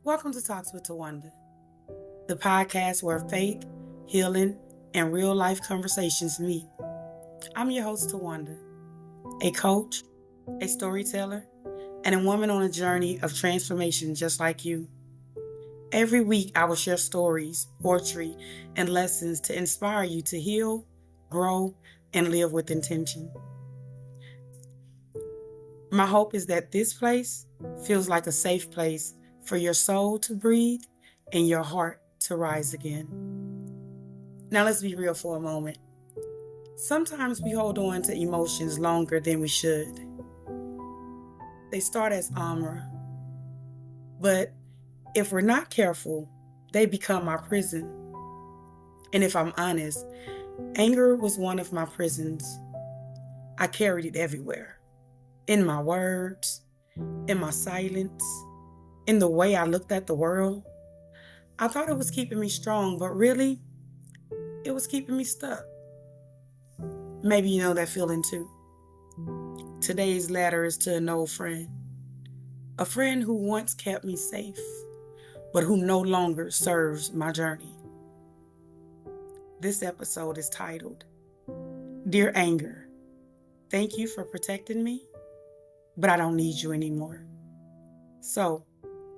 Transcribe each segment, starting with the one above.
Welcome to Talks with Tawanda, the podcast where faith, healing, and real life conversations meet. I'm your host, Tawanda, a coach, a storyteller, and a woman on a journey of transformation just like you. Every week, I will share stories, poetry, and lessons to inspire you to heal, grow, and live with intention. My hope is that this place feels like a safe place for your soul to breathe and your heart to rise again. Now, let's be real for a moment. Sometimes we hold on to emotions longer than we should. They start as armor, but if we're not careful, they become our prison. And if I'm honest, anger was one of my prisons. I carried it everywhere, in my words, in my silence, in the way I looked at the world. I thought it was keeping me strong, but really, it was keeping me stuck. Maybe you know that feeling too. Today's letter is to an old friend. A friend who once kept me safe, but who no longer serves my journey. This episode is titled, Dear Anger, thank you for protecting me, but I don't need you anymore. So,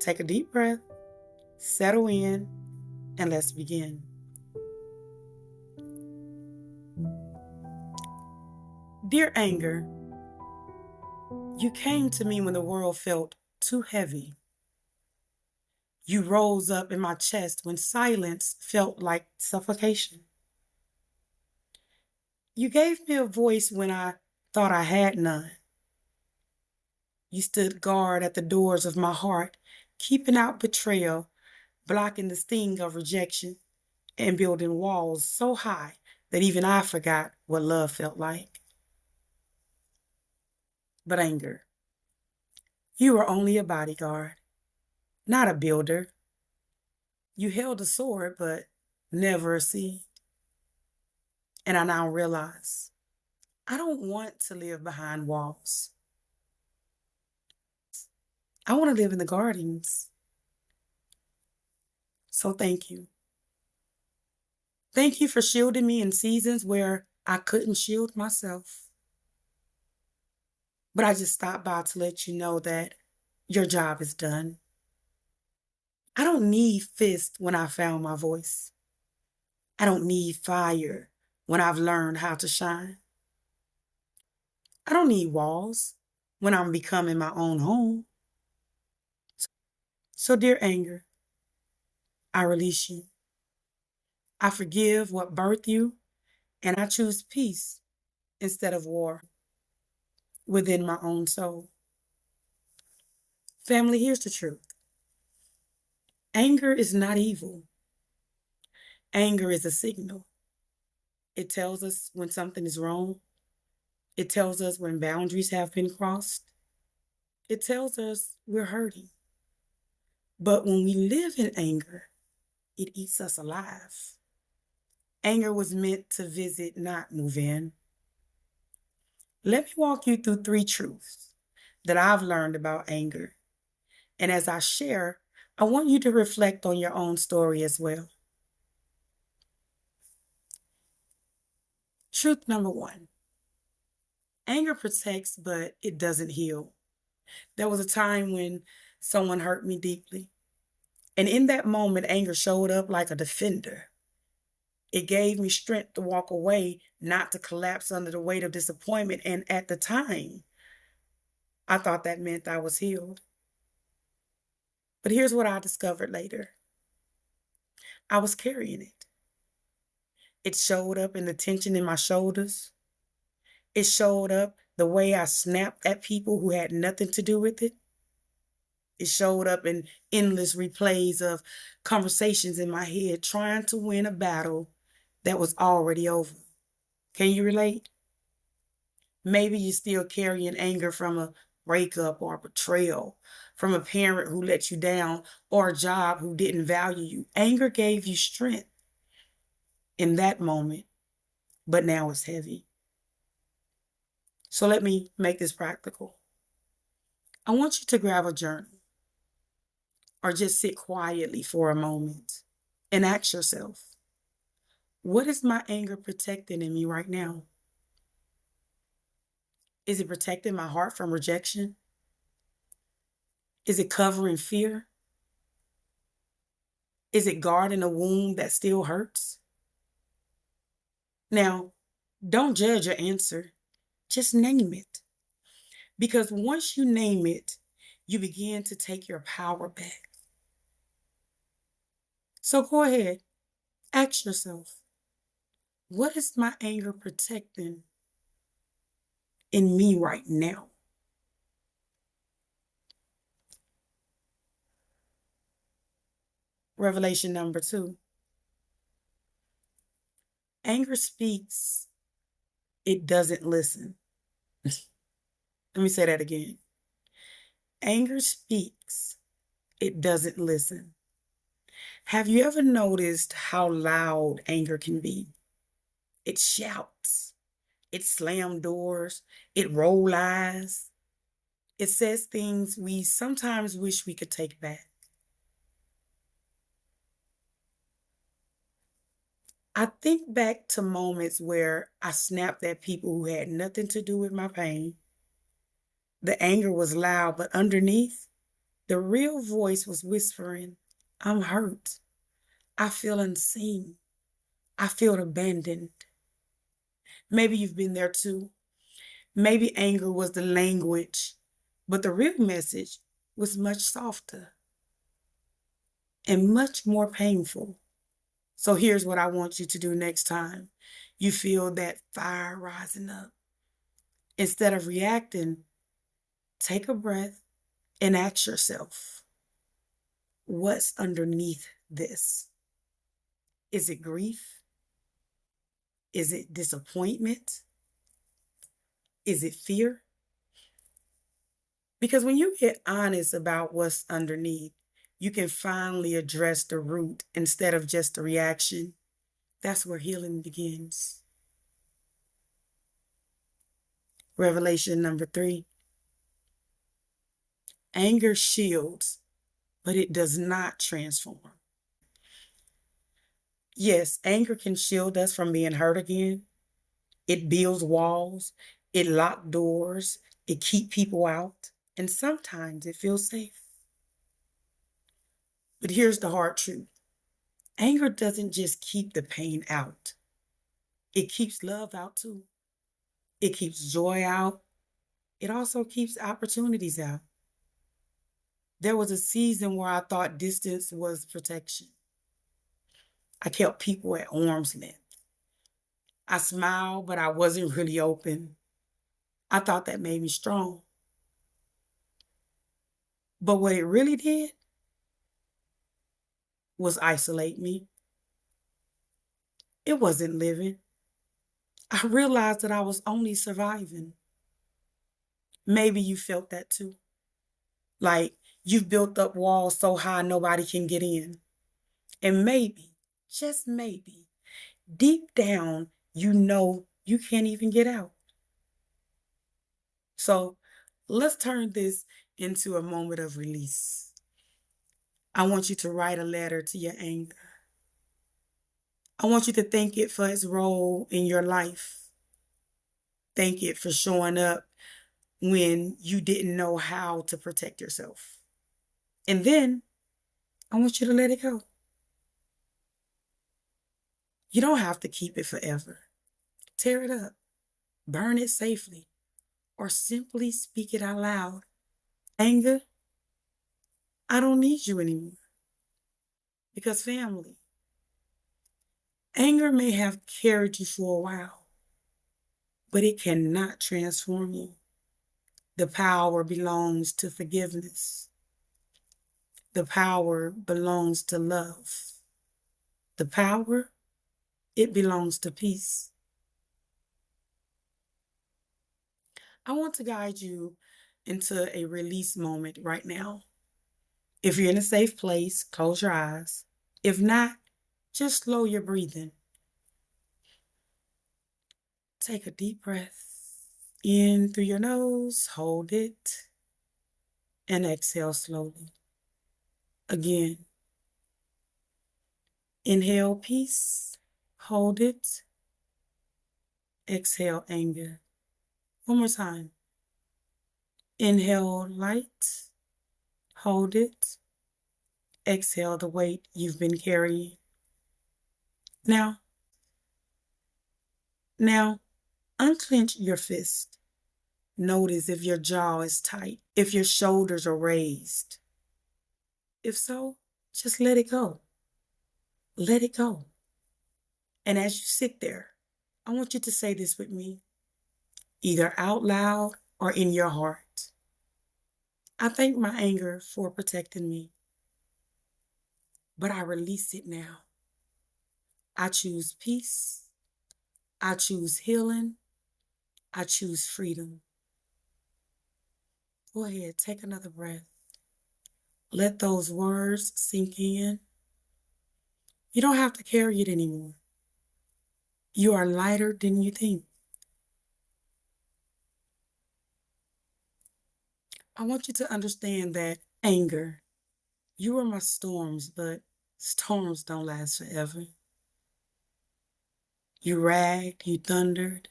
take a deep breath, settle in, and let's begin. Dear Anger, you came to me when the world felt too heavy. You rose up in my chest when silence felt like suffocation. You gave me a voice when I thought I had none. You stood guard at the doors of my heart, keeping out betrayal, blocking the sting of rejection, and building walls so high that even I forgot what love felt like. But anger, you were only a bodyguard, not a builder. You held a sword, but never a seed. And I now realize I don't want to live behind walls. I want to live in the gardens. So thank you. Thank you for shielding me in seasons where I couldn't shield myself. But I just stopped by to let you know that your job is done. I don't need fists when I found my voice. I don't need fire when I've learned how to shine. I don't need walls when I'm becoming my own home. So dear anger, I release you. I forgive what birthed you, and I choose peace instead of war within my own soul. Family, here's the truth. Anger is not evil. Anger is a signal. It tells us when something is wrong. It tells us when boundaries have been crossed. It tells us we're hurting. But when we live in anger, it eats us alive. Anger was meant to visit, not move in. Let me walk you through 3 truths that I've learned about anger. And as I share, I want you to reflect on your own story as well. Truth number 1. Anger protects, but it doesn't heal. There was a time when someone hurt me deeply. And in that moment, anger showed up like a defender. It gave me strength to walk away, not to collapse under the weight of disappointment. And at the time, I thought that meant I was healed. But here's what I discovered later. I was carrying it. It showed up in the tension in my shoulders. It showed up the way I snapped at people who had nothing to do with it. It showed up in endless replays of conversations in my head trying to win a battle that was already over. Can you relate? Maybe you're still carrying anger from a breakup or betrayal, from a parent who let you down or a job who didn't value you. Anger gave you strength in that moment, but now it's heavy. So let me make this practical. I want you to grab a journal. or just sit quietly for a moment and ask yourself, what is my anger protecting in me right now? Is it protecting my heart from rejection? Is it covering fear? Is it guarding a wound that still hurts? Now, don't judge your answer, just name it. Because once you name it, you begin to take your power back. So go ahead, ask yourself, what is my anger protecting in me right now? Revelation number 2. Anger speaks, it doesn't listen. Let me say that again. Anger speaks, it doesn't listen. Have you ever noticed how loud anger can be? It shouts, it slams doors, it rolls eyes. It says things we sometimes wish we could take back. I think back to moments where I snapped at people who had nothing to do with my pain. The anger was loud, but underneath, the real voice was whispering, I'm hurt. I feel unseen. I feel abandoned. Maybe you've been there too. Maybe anger was the language, but the real message was much softer and much more painful. So here's what I want you to do next time you feel that fire rising up. Instead of reacting, take a breath and ask yourself, what's underneath this? Is it grief? Is it disappointment? Is it fear? Because when you get honest about what's underneath, you can finally address the root instead of just the reaction. That's where healing begins. Revelation number 3. Anger shields, but it does not transform. Yes, anger can shield us from being hurt again. It builds walls, it locks doors, it keeps people out, and sometimes it feels safe. But here's the hard truth. Anger doesn't just keep the pain out. It keeps love out too. It keeps joy out. It also keeps opportunities out. There was a season where I thought distance was protection. I kept people at arm's length. I smiled, but I wasn't really open. I thought that made me strong. But what it really did was isolate me. It wasn't living. I realized that I was only surviving. Maybe you felt that too. Like you've built up walls so high nobody can get in. And maybe, just maybe, deep down, you know you can't even get out. So let's turn this into a moment of release. I want you to write a letter to your anger. I want you to thank it for its role in your life. Thank it for showing up when you didn't know how to protect yourself. And then I want you to let it go. You don't have to keep it forever. Tear it up, burn it safely, or simply speak it out loud. Anger, I don't need you anymore. Because family, anger may have carried you for a while, but it cannot transform you. The power belongs to forgiveness. The power belongs to love. The power, it belongs to peace. I want to guide you into a release moment right now. If you're in a safe place, close your eyes. If not, just slow your breathing. Take a deep breath in through your nose, hold it, and exhale slowly. Again, inhale peace, hold it, exhale anger. One more time. Inhale light, hold it, exhale the weight you've been carrying. Now, unclench your fist. Notice if your jaw is tight, if your shoulders are raised. If so, just let it go. Let it go. And as you sit there, I want you to say this with me, either out loud or in your heart. I thank my anger for protecting me, but I release it now. I choose peace. I choose healing. I choose freedom. Go ahead, take another breath. Let those words sink in. You don't have to carry it anymore. You are lighter than you think. I want you to understand that anger, you are my storms, but storms don't last forever. You ragged, you thundered,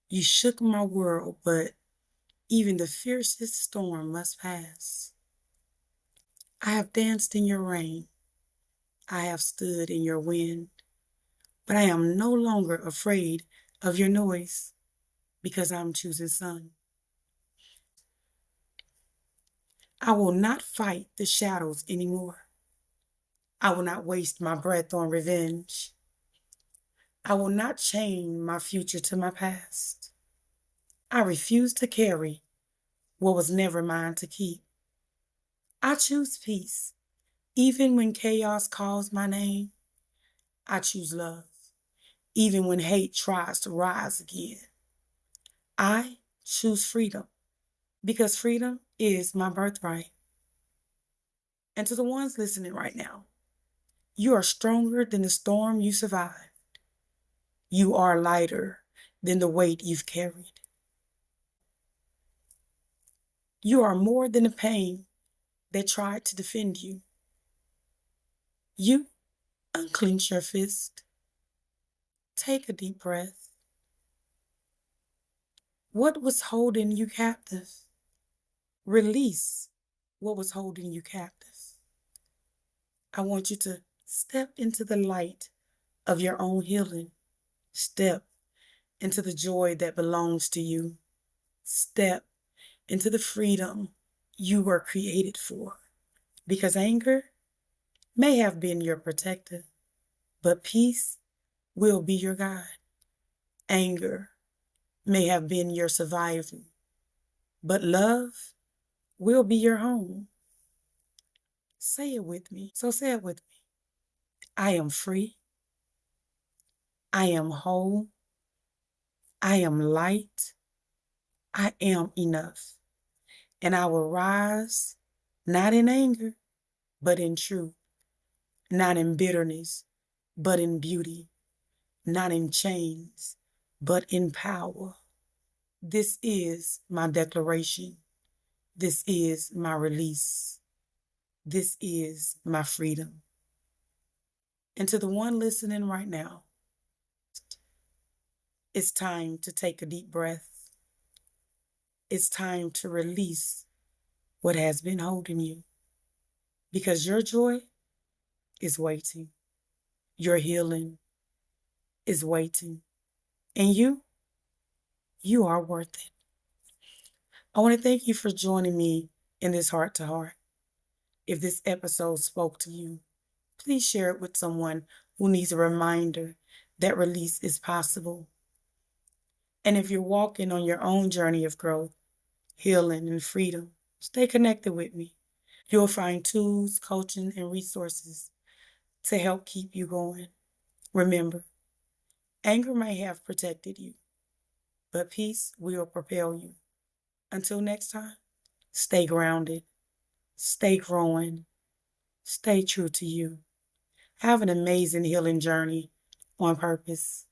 you shook my world, but even the fiercest storm must pass. I have danced in your rain. I have stood in your wind, but I am no longer afraid of your noise because I'm choosing sun. I will not fight the shadows anymore. I will not waste my breath on revenge. I will not chain my future to my past. I refuse to carry what was never mine to keep. I choose peace, even when chaos calls my name. I choose love, even when hate tries to rise again. I choose freedom, because freedom is my birthright. And to the ones listening right now, you are stronger than the storm you survived. You are lighter than the weight you've carried. You are more than the pain that tried to defend you. You unclench your fist. Take a deep breath. What was holding you captive? Release what was holding you captive. I want you to step into the light of your own healing. Step into the joy that belongs to you. Step into the freedom you were created for. Because anger may have been your protector, but peace will be your guide. Anger may have been your survival, but love will be your home. Say it with me. So say it with me. I am free. I am whole. I am light. I am enough. And I will rise, not in anger, but in truth. Not in bitterness, but in beauty. Not in chains, but in power. This is my declaration. This is my release. This is my freedom. And to the one listening right now, it's time to take a deep breath. It's time to release what has been holding you. Because your joy is waiting. Your healing is waiting. And you are worth it. I want to thank you for joining me in this heart to heart. If this episode spoke to you, please share it with someone who needs a reminder that release is possible. And if you're walking on your own journey of growth, healing, and freedom, stay connected with me. You'll find tools, coaching, and resources to help keep you going. Remember, anger may have protected you, but peace will propel you. Until next time, stay grounded, stay growing, stay true to you. Have an amazing healing journey on purpose.